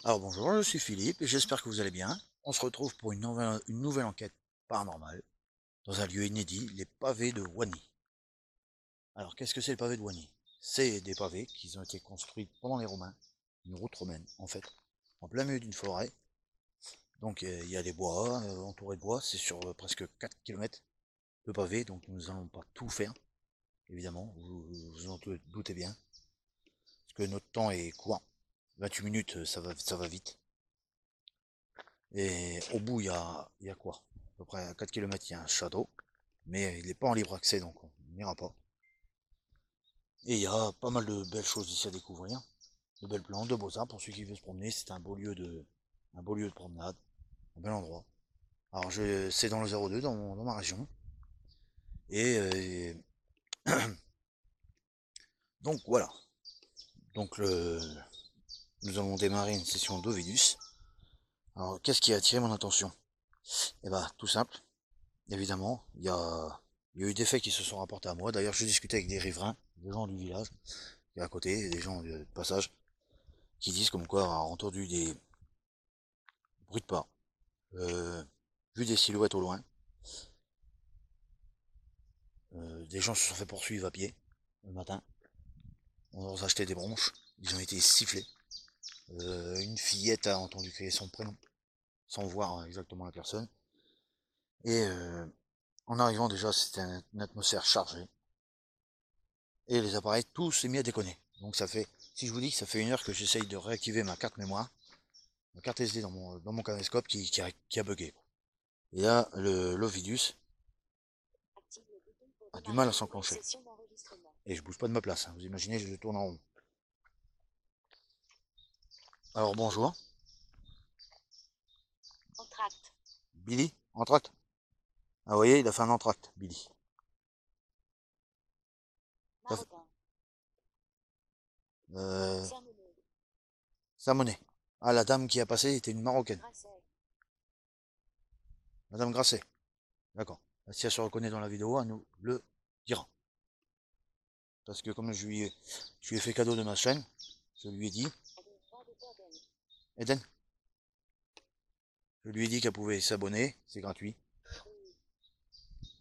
Alors bonjour, je suis Philippe et j'espère que vous allez bien. On se retrouve pour une nouvelle enquête paranormale dans un lieu inédit, les pavés de Wany. Alors qu'est-ce que c'est les pavés de Wany? C'est des pavés qui ont été construits pendant les Romains, une route romaine en fait, en plein milieu d'une forêt. Donc il y a des bois, entourés de bois, c'est sur presque 4 km de pavés, donc nous n'allons pas tout faire, évidemment, vous en doutez bien, parce que notre temps est court. 28 minutes, ça va vite. Et au bout, il y a quoi? À peu près à 4 km, il y a un château, mais il n'est pas en libre accès, donc on n'ira pas. Et il y a pas mal de belles choses ici à découvrir, de belles plantes, de beaux arbres pour celui qui veut se promener. C'est un beau lieu de promenade, un bel endroit. Alors c'est dans le 02, dans ma région. Et donc voilà. Donc nous allons démarrer une session d'Ovidus. Alors qu'est-ce qui a attiré mon attention? Eh ben tout simple. Évidemment, il y a eu des faits qui se sont rapportés à moi. D'ailleurs, je discutais avec des riverains, des gens du village, qui est à côté, des gens de passage, qui disent comme quoi avoir entendu des bruits de pas, euh, vu des silhouettes au loin, des gens se sont fait poursuivre à pied le matin, on leur a acheté des bronches, ils ont été sifflés. Une fillette a entendu crier son prénom, sans voir exactement la personne. Et en arrivant déjà, c'était une atmosphère chargée. Et les appareils, tous s'est mis à déconner. Donc ça fait, si je vous dis que ça fait 1 heure que j'essaye de réactiver ma carte mémoire, ma carte SD dans mon caméscope qui a bugué. Et là, l'Ovidus a du mal à s'enclencher. Et je bouge pas de ma place, hein. Vous imaginez, je tourne en rond. Alors bonjour. Billy, entracte. Ah vous voyez, il a fait un entracte, Billy. Euh, Samonet. Ah, la dame qui a passé était une Marocaine. Madame Grasset. D'accord. Si elle se reconnaît dans la vidéo, elle nous le dira. Parce que comme je lui ai fait cadeau de ma chaîne, je lui ai dit, Eden, je lui ai dit qu'elle pouvait s'abonner, c'est gratuit.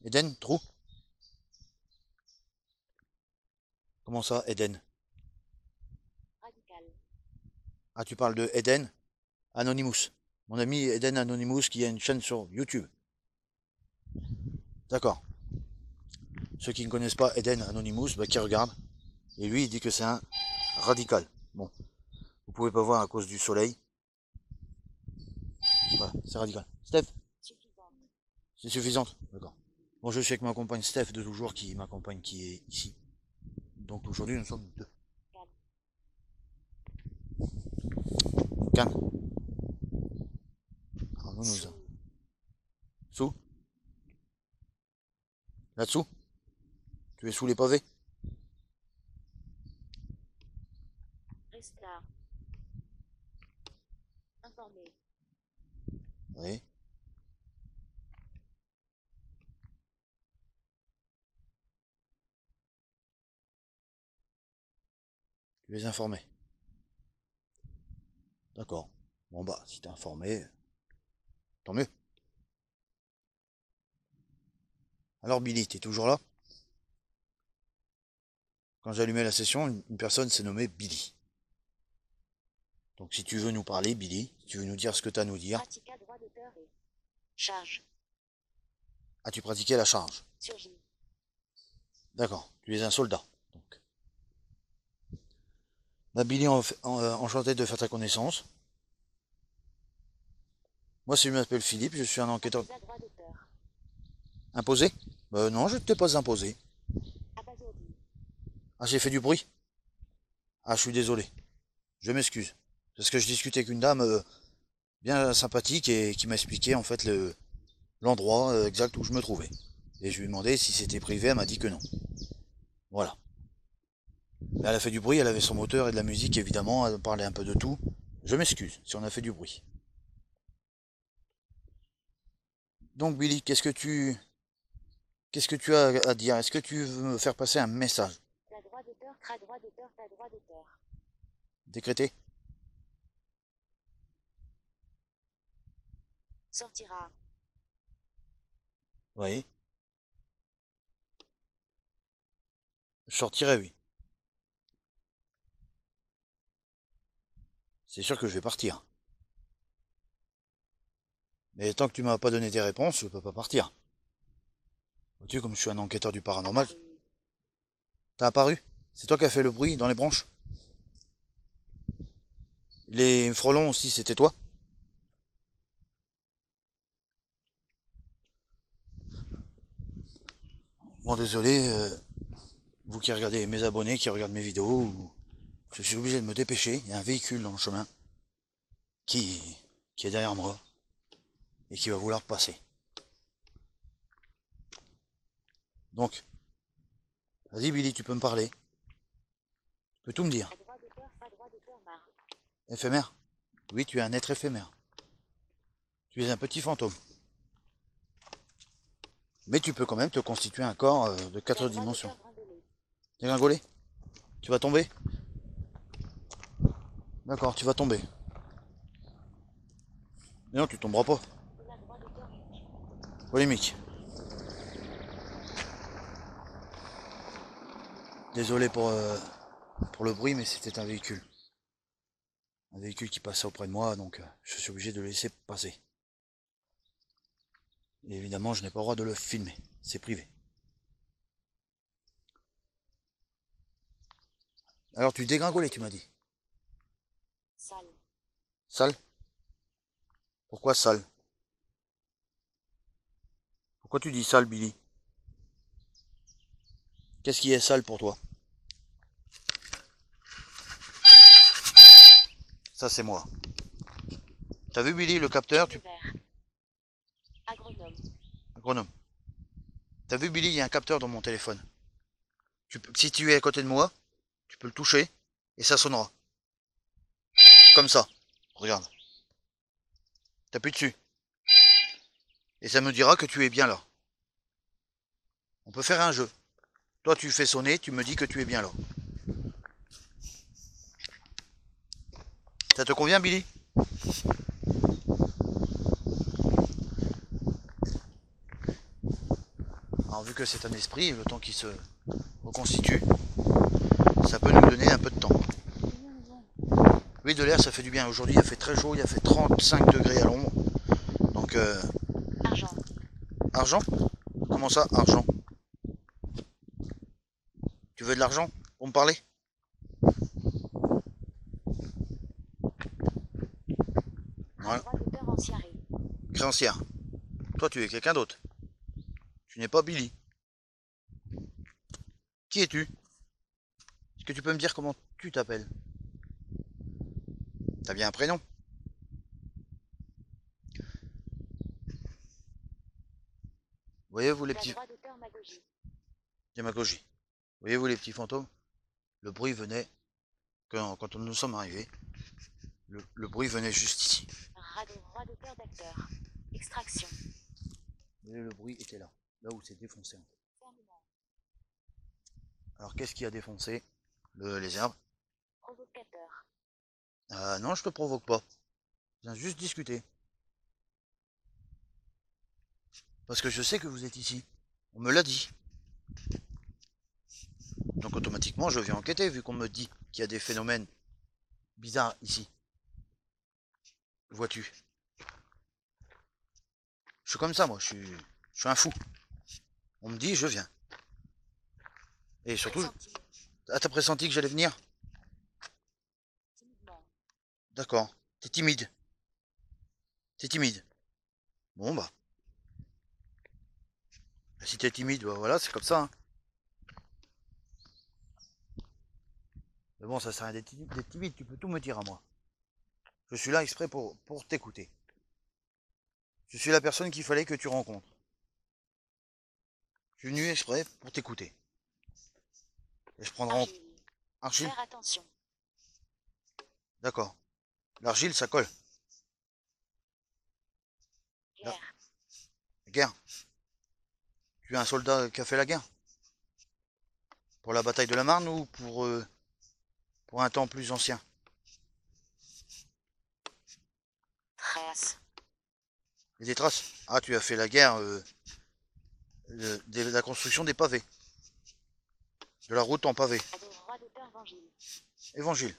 Eden, trou. Comment ça, Eden? Ah, tu parles de Eden Anonymous. Mon ami Eden Anonymous qui a une chaîne sur YouTube. D'accord. Ceux qui ne connaissent pas Eden Anonymous, bah, qui regardent. Et lui, il dit que c'est un radical. Bon, vous pouvez pas voir à cause du soleil. Voilà, c'est radical. Steph, c'est suffisante. D'accord. Bon, je suis avec ma compagne Steph de toujours qui m'accompagne, qui est ici. Donc aujourd'hui, nous sommes deux. Cannes. Alors nous avons. Sous. Là-dessous. Tu es sous les pavés. Oui. Tu es informé. D'accord. Bon bah, si t'es informé, tant mieux. Alors Billy, t'es toujours là? Quand j'ai allumé la session, une personne s'est nommée Billy. Donc si tu veux nous parler, Billy, si tu veux nous dire ce que tu as à nous dire. As-tu pratiqué la charge? D'accord, tu es un soldat. Donc. Bah, Billy, enchanté de faire ta connaissance. Moi, je m'appelle Philippe, je suis un enquêteur. Imposé? Non, je ne t'ai pas imposé. Ah, j'ai fait du bruit? Ah, je suis désolé. Je m'excuse. Parce que je discutais avec une dame bien sympathique et qui m'a expliqué en fait l'endroit exact où je me trouvais. Et je lui ai demandé si c'était privé, elle m'a dit que non. Voilà. Mais elle a fait du bruit, elle avait son moteur et de la musique évidemment, elle parlait un peu de tout. Je m'excuse si on a fait du bruit. Donc Billy, qu'est-ce que tu as à dire? Est-ce que tu veux me faire passer un message? Décrété? Sortira. Oui. Je sortirai, oui. C'est sûr que je vais partir. Mais tant que tu m'as pas donné tes réponses, je peux pas partir. Vois-tu, comme je suis un enquêteur du paranormal. T'as apparu? C'est toi qui as fait le bruit dans les branches? Les frelons aussi, c'était toi? Bon, désolé, vous qui regardez, mes abonnés qui regardent mes vidéos, je suis obligé de me dépêcher. Il y a un véhicule dans le chemin qui, qui est derrière moi et qui va vouloir passer. Donc, vas-y Billy, tu peux me parler. Tu peux tout me dire. Éphémère? Oui, tu es un être éphémère. Tu es un petit fantôme. Mais tu peux quand même te constituer un corps de 4 dimensions. Dégringoler? Tu vas tomber? D'accord, tu vas tomber. Mais non, tu tomberas pas. Polémique. Désolé pour le bruit, mais c'était un véhicule. Un véhicule qui passait auprès de moi, donc je suis obligé de le laisser passer. Et évidemment, je n'ai pas le droit de le filmer. C'est privé. Alors tu dégringolais, tu m'as dit. Sale. Sale? Pourquoi sale? Pourquoi tu dis sale, Billy? Qu'est-ce qui est sale pour toi? Ça, c'est moi. T'as vu, Billy, le capteur? Agronome. Agronome. T'as vu, Billy, il y a un capteur dans mon téléphone. Si tu es à côté de moi, tu peux le toucher et ça sonnera. Comme ça. Regarde. T'appuies dessus. Et ça me dira que tu es bien là. On peut faire un jeu. Toi, tu fais sonner, tu me dis que tu es bien là. Ça te convient, Billy? Alors, vu que c'est un esprit, le temps qui se reconstitue, ça peut nous donner un peu de temps. Oui, de l'air, ça fait du bien. Aujourd'hui, il a fait très chaud, il a fait 35 degrés à l'ombre. Donc, Argent. Argent? Comment ça, argent? Tu veux de l'argent pour me parler? Voilà. Créancière. Toi, tu es quelqu'un d'autre. Tu n'es pas Billy. Qui es-tu? Est-ce que tu peux me dire comment tu t'appelles? T'as bien un prénom? Voyez-vous les petits... Démagogie. Voyez-vous les petits fantômes? Le bruit venait, quand nous sommes arrivés, le bruit venait juste ici. Radoteur d'acteur. Extraction. Et le bruit était là, là où c'est défoncé. Alors qu'est-ce qui a défoncé les herbes? Provocateur. Non, je te provoque pas. Je viens juste discuter. Parce que je sais que vous êtes ici. On me l'a dit. Donc automatiquement, je viens enquêter vu qu'on me dit qu'il y a des phénomènes bizarres ici. Vois-tu? Je suis comme ça, moi. Je suis un fou. On me dit, je viens. Et surtout, t'as pressenti que j'allais venir? D'accord. T'es timide. T'es timide. Bon, bah. Si t'es timide, bah voilà, c'est comme ça. Hein. Mais bon, ça sert à rien d'être timide, tu peux tout me dire à moi. Je suis là exprès pour t'écouter. Je suis la personne qu'il fallait que tu rencontres. Je suis venu exprès pour t'écouter. Et je prendrai argile. Faire attention. D'accord. L'argile, ça colle. Guerre. Guerre. Tu es un soldat qui a fait la guerre? Pour la bataille de la Marne ou pour un temps plus ancien? Trace. Et des traces. Ah, tu as fait la guerre de la construction des pavés. De la route en pavé. À de droit d'auteur Évangile. Évangile.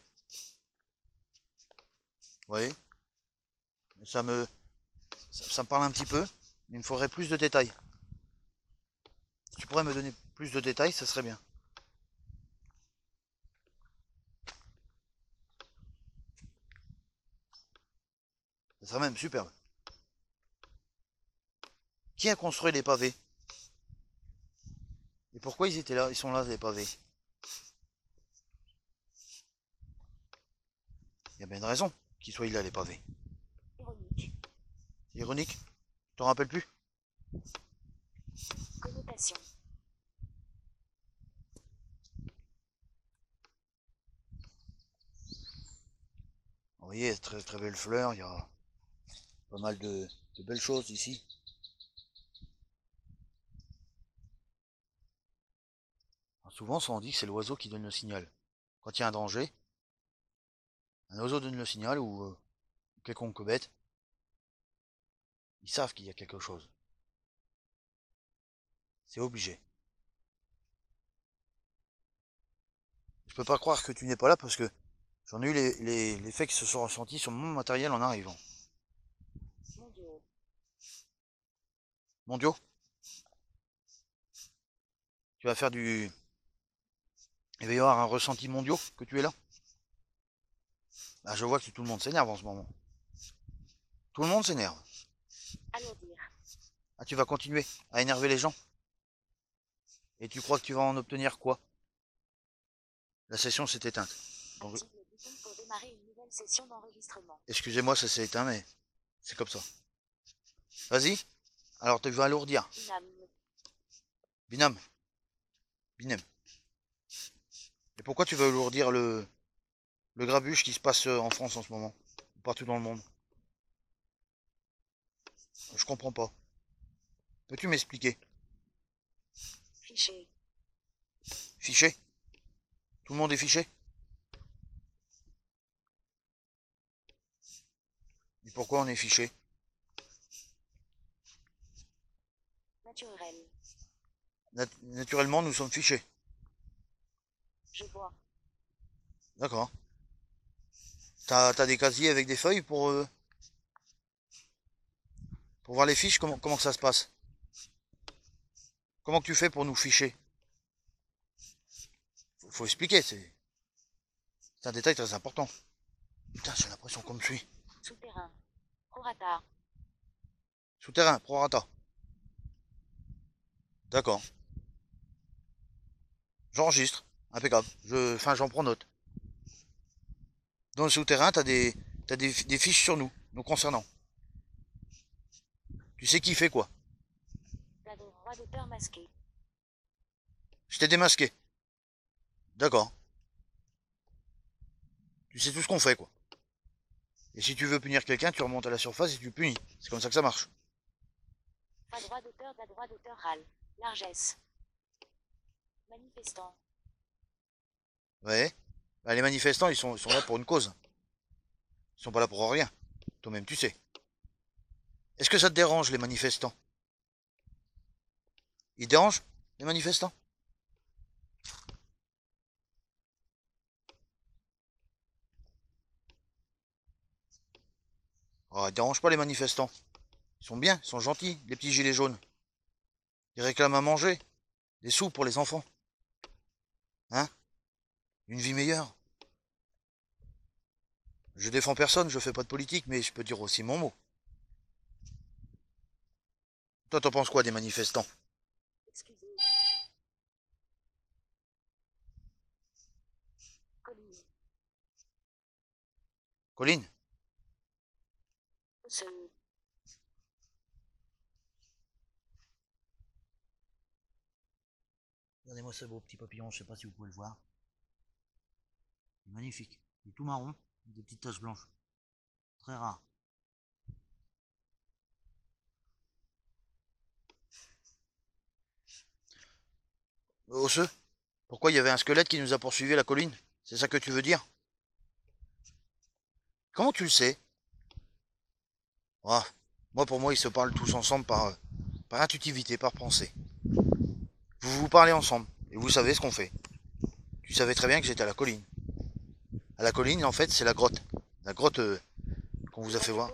Oui. Ça me parle un petit peu. Mais il me faudrait plus de détails. Si tu pourrais me donner plus de détails, ça serait bien. Ça serait même superbe. Qui a construit les pavés? Et pourquoi ils étaient là? Ils sont là, les pavés. Il y a bien une raison qu'ils soient là, les pavés. Ironique. C'est ironique. Tu t'en rappelles plus? Connotation. Vous voyez, très très belle fleur. Il y a pas mal de belles choses ici. Alors souvent, on dit que c'est l'oiseau qui donne le signal. Quand il y a un danger, un oiseau donne le signal ou quelconque bête. Ils savent qu'il y a quelque chose. C'est obligé. Je peux pas croire que tu n'es pas là parce que j'en ai eu les faits qui se sont ressentis sur mon matériel en arrivant. Mondiaux. Mondiaux. Tu vas faire du... Il va y avoir un ressenti mondiaux que tu es là. Bah, je vois que tout le monde s'énerve en ce moment. Tout le monde s'énerve. Alourdir. Ah, tu vas continuer à énerver les gens. Et tu crois que tu vas en obtenir quoi? La session s'est éteinte. Donc, Active le bouton pour démarrer une nouvelle session d'enregistrement. excusez-moi, ça s'est éteint, mais c'est comme ça. Vas-y. Alors, tu vas alourdir. Binam. Binam. Binem. Et pourquoi tu veux alourdir le grabuge qui se passe en France en ce moment? Partout dans le monde. Je comprends pas. Peux-tu m'expliquer? Fichier. Fiché? Tout le monde est fiché? Et pourquoi on est fiché? Naturel. Naturellement, nous sommes fichés. Je vois. D'accord. T'as des casiers avec des feuilles pour voir les fiches? Comment que ça se passe? Comment que tu fais pour nous ficher? Faut expliquer, c'est un détail très important. Putain, j'ai l'impression qu'on me suit. Souterrain. Prorata. Souterrain, prorata. D'accord. J'enregistre. Impeccable. J'en prends note. Dans le souterrain, t'as des fiches sur nous concernant. Tu sais qui fait quoi? La droit d'auteur masqué. Je t'ai démasqué. D'accord. Tu sais tout ce qu'on fait, quoi. Et si tu veux punir quelqu'un, tu remontes à la surface et tu punis. C'est comme ça que ça marche. Pas droit d'auteur de la droit d'auteur RAL. Largesse. Manifestant. Ouais. Bah, les manifestants, ils sont là pour une cause. Ils sont pas là pour rien. Toi-même, tu sais. Est-ce que ça te dérange, les manifestants? Ils dérangent, les manifestants? Oh, ils dérangent pas les manifestants. Ils sont bien, ils sont gentils, les petits gilets jaunes. Ils réclament à manger, des sous pour les enfants. Hein? Une vie meilleure. Je défends personne, je fais pas de politique, mais je peux dire aussi mon mot. Toi, t'en penses quoi des manifestants? Excusez. Colline. Colline? Ce. Regardez-moi ce beau petit papillon, je sais pas si vous pouvez le voir. Il est magnifique. Il est tout marron, avec des petites taches blanches. Très rare. Osseux, pourquoi il y avait un squelette qui nous a poursuivi à la colline? C'est ça que tu veux dire? Comment tu le sais? Ah, Moi, pour moi, ils se parlent tous ensemble par intuitivité, par pensée. Vous vous parlez ensemble et vous savez ce qu'on fait. Tu savais très bien que j'étais à la colline. À la colline, en fait, c'est la grotte. La grotte qu'on vous a fait voir.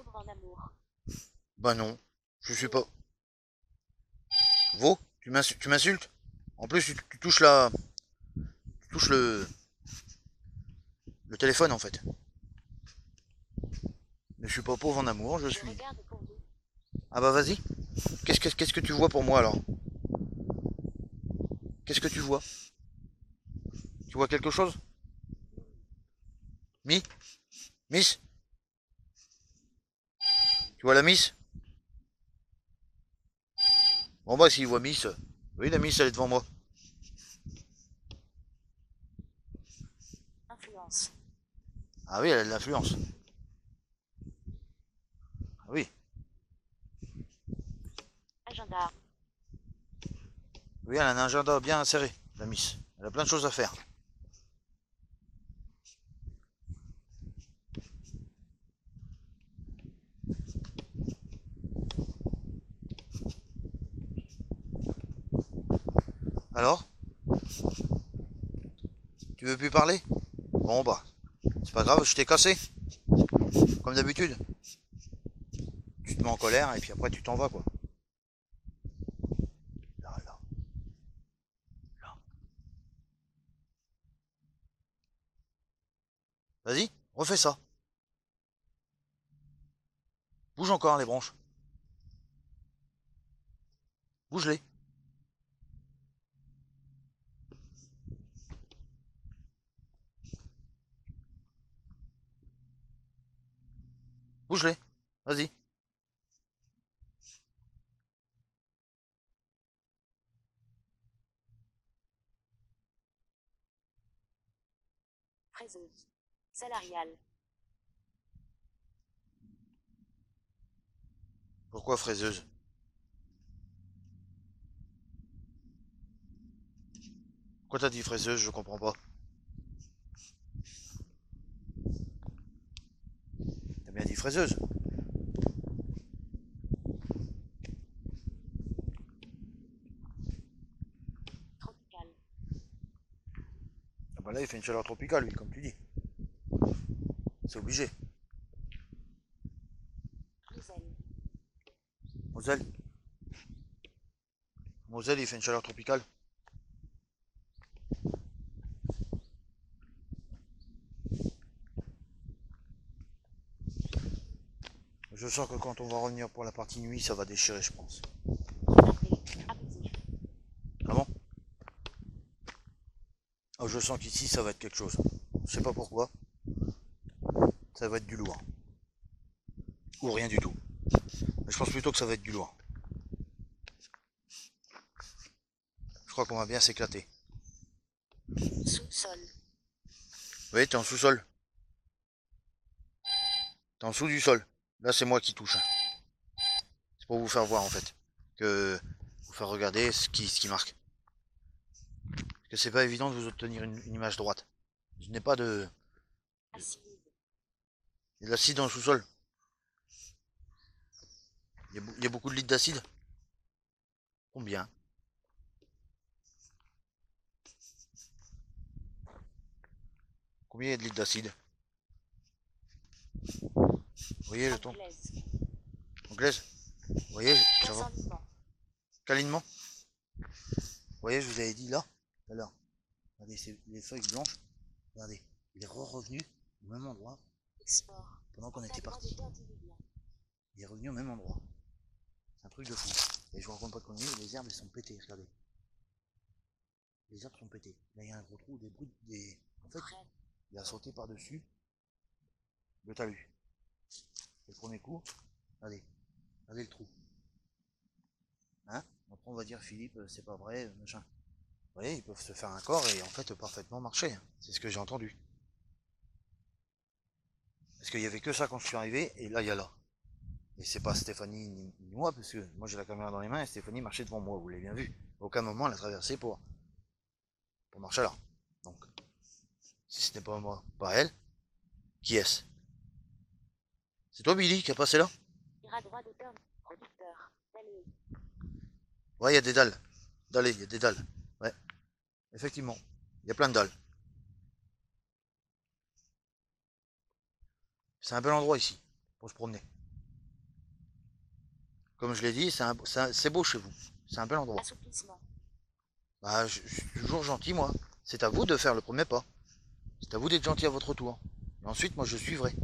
Bah non, je suis pas. Vaux, tu m'insultes. En plus, tu touches tu touches le téléphone en fait. Mais je suis pas pauvre en amour, je suis. Ah bah vas-y. Qu'est-ce que tu vois pour moi alors? Qu'est-ce que tu vois? Tu vois quelque chose? Mi? Miss? Tu vois la Miss? Bon bah s'il voit Miss. Oui, la Miss elle est devant moi. Influence. Ah oui, elle a de l'influence. Ah oui. Agenda. Oui, elle a un agenda bien serré, la Miss. Elle a plein de choses à faire. Alors? Tu veux plus parler? Bon bah, c'est pas grave, je t'ai cassé. Comme d'habitude. Tu te mets en colère et puis après tu t'en vas quoi. Là, là, là. Vas-y, refais ça. Bouge encore les branches. Bouge-les. Bouge-les. Vas-y. Fraiseuse. Salariale. Pourquoi fraiseuse? Pourquoi t'as dit fraiseuse? Je comprends pas. T'as bien dit fraiseuse. Tropicale. Ah bah là il fait une chaleur tropicale lui, comme tu dis. C'est obligé. Moselle. Moselle. Moselle il fait une chaleur tropicale. Je sens que quand on va revenir pour la partie nuit, ça va déchirer, je pense. Abusif. Ah bon? Oh, je sens qu'ici ça va être quelque chose. Je sais pas pourquoi. Ça va être du lourd. Ou rien du tout. Mais je pense plutôt que ça va être du lourd. Je crois qu'on va bien s'éclater. Sous-sol. Oui, t'es en sous-sol. T'es en dessous du sol. Là, c'est moi qui touche. C'est pour vous faire voir, en fait. Que vous faire regarder ce qui marque. Parce que c'est pas évident de vous obtenir une image droite. Je n'ai pas de... Acide. Il y a de l'acide dans le sous-sol. Il y a beaucoup de litres d'acide. Combien? Combien il y a de litres d'acide? Vous voyez le ton? Anglaise. Anglaise? Vous voyez, ça va? Assainissement. Câlinement? Vous voyez, je vous avais dit là, tout à l'heure. Regardez, les feuilles blanches. Regardez, il est revenu au même endroit Export. pendant qu'on était parti. Il est revenu au même endroit. C'est un truc de fou. Et je vous raconte pas de conneries, les herbes elles sont pétées, regardez. Les herbes sont pétées. Là il y a un gros trou, des. En fait, il a sauté par-dessus le talus. Le premier coup, regardez, regardez le trou. Hein? Après on va dire Philippe, c'est pas vrai, machin. Vous voyez, ils peuvent se faire un corps et en fait parfaitement marcher. C'est ce que j'ai entendu. Parce qu'il y avait que ça quand je suis arrivé, et là il y a là. Et c'est pas Stéphanie ni moi, parce que moi j'ai la caméra dans les mains et Stéphanie marchait devant moi, vous l'avez bien vu. À aucun moment elle a traversé pour marcher là. Donc, si ce n'est pas moi, pas elle, qui est-ce? C'est toi Billy qui a passé là? Ira droit d'auteur. Producteur. Dallé. Ouais, il y a des dalles. Dallées, il y a des dalles. Ouais, effectivement. Il y a plein de dalles. C'est un bel endroit ici, pour se promener. Comme je l'ai dit, c'est beau chez vous. C'est un bel endroit. Assouplissement. Bah, je suis toujours gentil, moi. C'est à vous de faire le premier pas. C'est à vous d'être gentil à votre tour. Et ensuite, moi, je suivrai.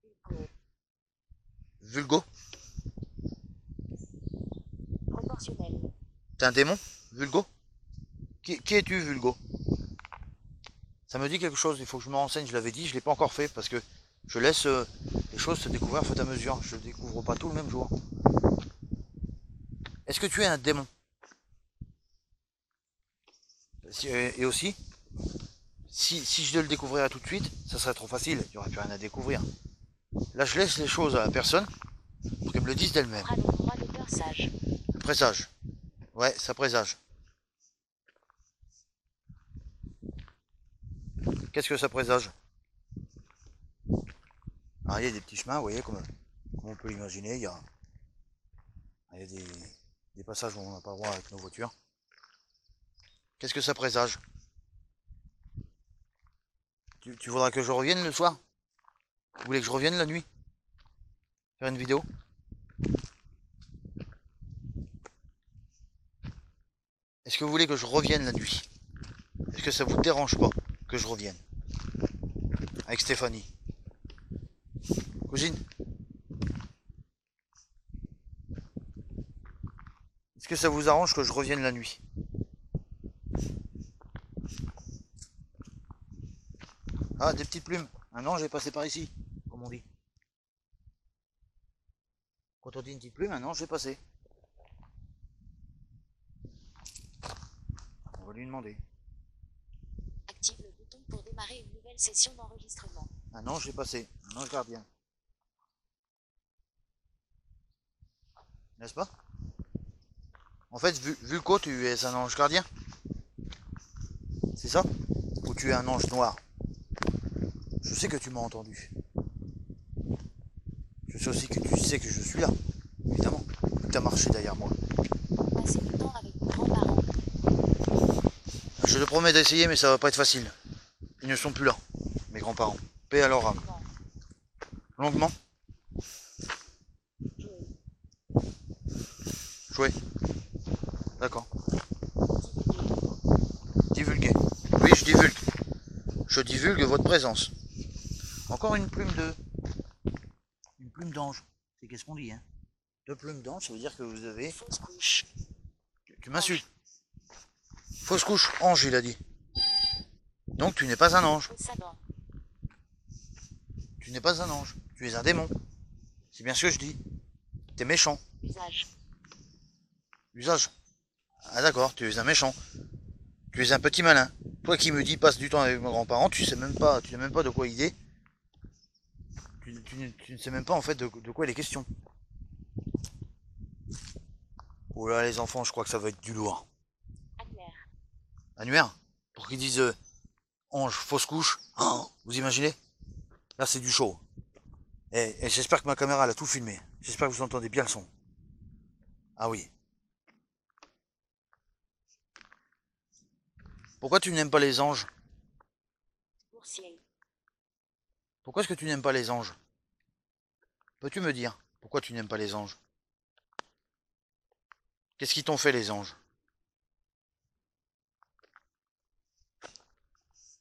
Vulgo. Vulgo, Proportionnel. t'es un démon? Vulgo? Qui es-tu, Vulgo? Ça me dit quelque chose, il faut que je me renseigne, je l'avais dit, je l'ai pas encore fait parce que je laisse les choses se découvrir au fur et à mesure. Je ne découvre pas tout le même jour. Est-ce que tu es un démon? Et aussi, si je le découvrirais tout de suite, ça serait trop facile, il n'y aurait plus rien à découvrir. Là, je laisse les choses à la personne pour qu'elle me le dise d'elle-même. Droit d'auteur sage. Présage. Ouais, ça présage. Qu'est-ce que ça présage? Ah, il y a des petits chemins, vous voyez, comme on peut l'imaginer. Il y a des passages où on n'a pas le droit avec nos voitures. Qu'est-ce que ça présage? Tu voudras que je revienne le soir? Vous voulez que je revienne la nuit? Faire une vidéo? Est-ce que vous voulez que je revienne la nuit? Est-ce que ça vous dérange pas que je revienne? Avec Stéphanie. Cousine? Est-ce que ça vous arrange que je revienne la nuit? Ah, des petites plumes. Un ange est passé par ici, comme on dit. Quand on dit une petite plume, un ange est passé. On va lui demander. Active le bouton pour démarrer une nouvelle session d'enregistrement. Un ange est passé. Un ange gardien. N'est-ce pas? En fait, Vulco, tu es un ange gardien? C'est ça? Ou tu es un ange noir? Je sais que tu m'as entendu. Je sais aussi que tu sais que je suis là. Évidemment. Tu as marché derrière moi. Passer du temps avec vos grands-parents. Je te promets d'essayer, mais ça va pas être facile. Ils ne sont plus là, mes grands-parents. Paix à leur âme. Longuement? Jouer. D'accord. Divulguer. Oui, je divulgue. Je divulgue votre présence. Encore une plume de... Une plume d'ange. C'est qu'est-ce qu'on dit, hein? Deux plumes d'ange, ça veut dire que vous avez... Fausse couche. Tu m'insultes. Fausse couche, ange, il a dit. Donc tu n'es pas un ange. Faux savant. Tu n'es pas un ange. Tu es un démon. C'est bien ce que je dis. T'es méchant. Usage. Usage. Ah d'accord, tu es un méchant. Tu es un petit malin. Toi qui me dis passe du temps avec mes grands-parents, tu sais même pas de quoi il est. Tu ne sais même pas en fait de quoi il est question. Oh là les enfants, je crois que ça va être du lourd. Annuaire. Annuaire? Pour qu'ils disent ange, fausse couche. Oh, vous imaginez? Là c'est du show. Et j'espère que ma caméra elle a tout filmé. J'espère que vous entendez bien le son. Ah oui. Pourquoi tu n'aimes pas les anges? Boursier. Pourquoi est-ce que tu n'aimes pas les anges? Peux-tu me dire pourquoi tu n'aimes pas les anges? Qu'est-ce qu'ils t'ont fait les anges?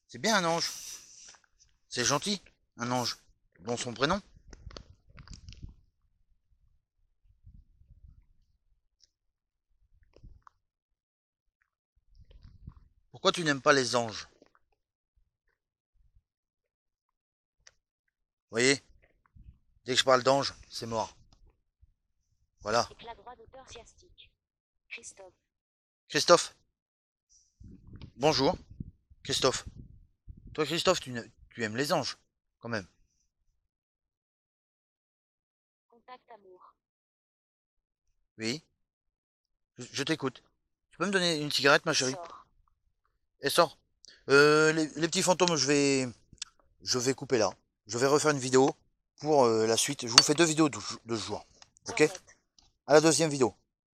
C'est bien un ange. C'est gentil, un ange. Dont son prénom. Pourquoi tu n'aimes pas les anges? Vous voyez? Dès que je parle d'ange, c'est mort. Voilà. Éclat droit d'auteur sciastique. Christophe. Christophe. Bonjour. Christophe. Toi, Christophe, tu aimes les anges, quand même. Contact amour. Oui. Je t'écoute. Tu peux me donner une cigarette, ma chérie? Sort. Et sort. Les petits fantômes, je vais couper là. Je vais refaire une vidéo pour la suite. Je vous fais 2 vidéos de ce jour. Ok? Sans vote. À la deuxième vidéo.